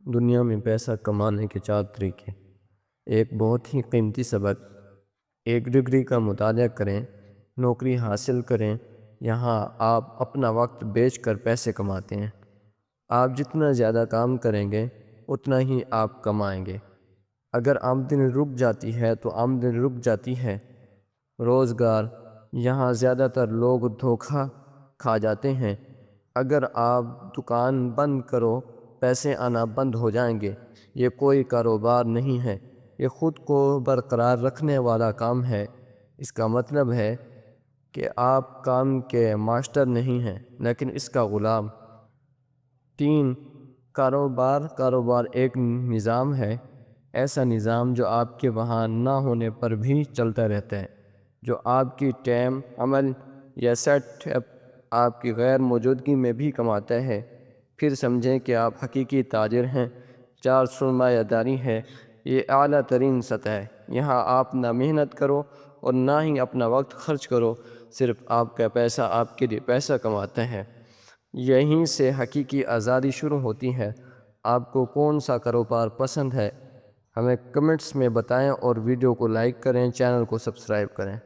دنیا میں پیسہ کمانے کے 4 طریقے۔ ایک بہت ہی قیمتی سبق، ایک ڈگری کا مطالعہ کریں، نوکری حاصل کریں۔ یہاں آپ اپنا وقت بیچ کر پیسے کماتے ہیں۔ آپ جتنا زیادہ کام کریں گے اتنا ہی آپ کمائیں گے۔ اگر آمدنی رک جاتی ہے تو آمدنی رک جاتی ہے۔ روزگار، یہاں زیادہ تر لوگ دھوکہ کھا جاتے ہیں۔ اگر آپ دکان بند کرو پیسے آنا بند ہو جائیں گے۔ یہ کوئی کاروبار نہیں ہے، یہ خود کو برقرار رکھنے والا کام ہے۔ اس کا مطلب ہے کہ آپ کام کے ماسٹر نہیں ہیں لیکن اس کا غلام۔ 3، کاروبار ایک نظام ہے، ایسا نظام جو آپ کے وہاں نہ ہونے پر بھی چلتا رہتا ہے، جو آپ کی ٹائم، عمل یا سیٹ اپ آپ کی غیر موجودگی میں بھی کماتا ہے۔ پھر سمجھیں کہ آپ حقیقی تاجر ہیں۔ 4، سرمایہ داری ہے، یہ اعلیٰ ترین سطح ہے۔ یہاں آپ نہ محنت کرو اور نہ ہی اپنا وقت خرچ کرو، صرف آپ کا پیسہ آپ کے لیے پیسہ کماتا ہے۔ یہیں سے حقیقی آزادی شروع ہوتی ہے۔ آپ کو کون سا کاروبار پسند ہے؟ ہمیں کمنٹس میں بتائیں اور ویڈیو کو لائک کریں، چینل کو سبسکرائب کریں۔